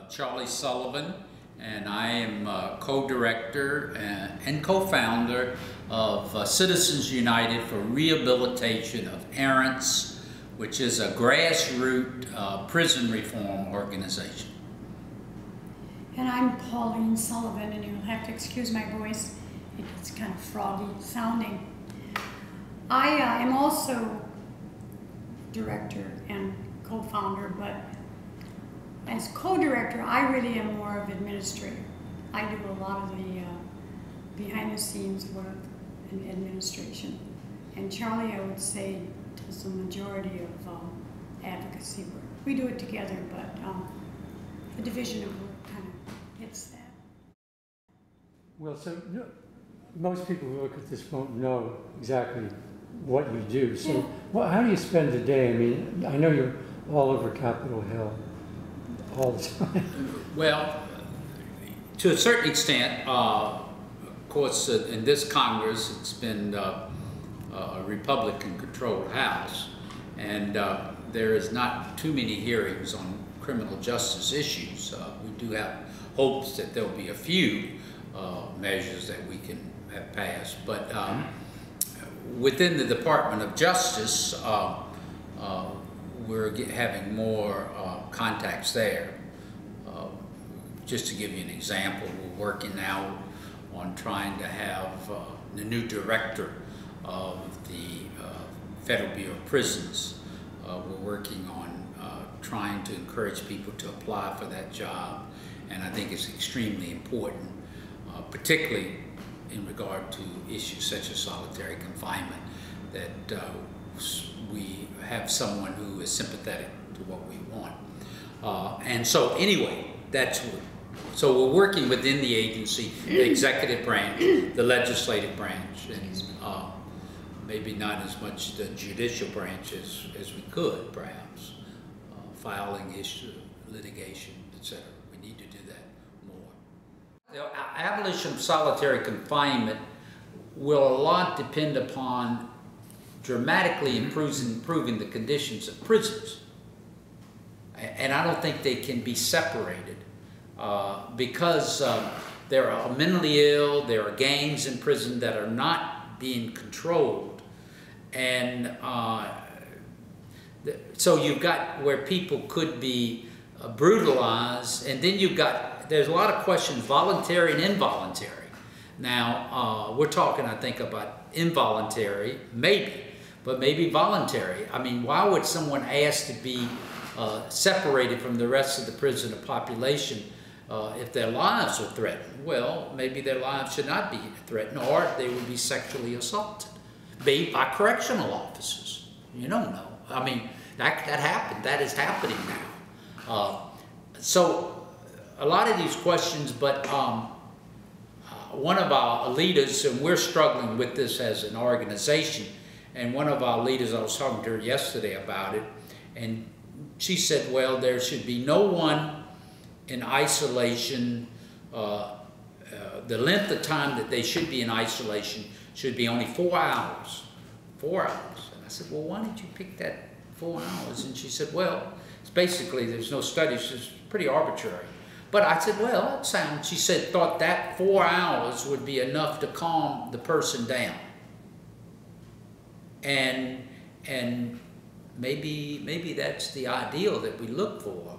Charlie Sullivan, and I am co-director and co-founder of Citizens United for Rehabilitation of Errants, which is a grassroots prison reform organization. And I'm Pauline Sullivan, and you'll have to excuse my voice. It's kind of froggy sounding. I am also director and co-founder, but as co-director, I really am more of administrator. I do a lot of the behind-the-scenes work and administration. And Charlie, I would say, does the majority of advocacy work. We do it together, but the division of work kind of hits that. Well, so most people who look at this won't know exactly what you do. So yeah. Well, how do you spend the day? I mean, I know you're all over Capitol Hill all the time. Well, to a certain extent, of course, in this Congress, it's been a Republican-controlled House, and there is not too many hearings on criminal justice issues. We do have hopes that there'll be a few measures that we can have passed, but within the Department of Justice, we're having more contacts there. Just to give you an example, we're working now on trying to have the new director of the Federal Bureau of Prisons. We're working on trying to encourage people to apply for that job, and I think it's extremely important, particularly in regard to issues such as solitary confinement, that we have someone who is sympathetic to what we want. And so anyway, so we're working within the agency, the executive branch, the legislative branch, and maybe not as much the judicial branch as we could, perhaps, filing issue, litigation, etc. We need to do that more. The abolition of solitary confinement will a lot depend upon dramatically improving the conditions of prisons. And I don't think they can be separated because there are mentally ill, there are gangs in prison that are not being controlled. And so you've got where people could be brutalized, and then there's a lot of questions, voluntary and involuntary. Now, we're talking, I think, about involuntary, maybe, but maybe voluntary. I mean, why would someone ask to be separated from the rest of the prisoner population if their lives are threatened? Well, maybe their lives should not be threatened, or they would be sexually assaulted, maybe by correctional officers. You don't know. I mean, that happened. That is happening now. So a lot of these questions, but one of our leaders, and we're struggling with this as an organization, and one of our leaders, I was talking to her yesterday about it, and she said, well, there should be no one in isolation. The length of time that they should be in isolation should be only 4 hours. 4 hours. And I said, well, why did you pick that 4 hours? And she said, well, it's basically, there's no studies, it's pretty arbitrary. But I said, well, that sounds, she said, thought that 4 hours would be enough to calm the person down. And maybe that's the ideal that we look for.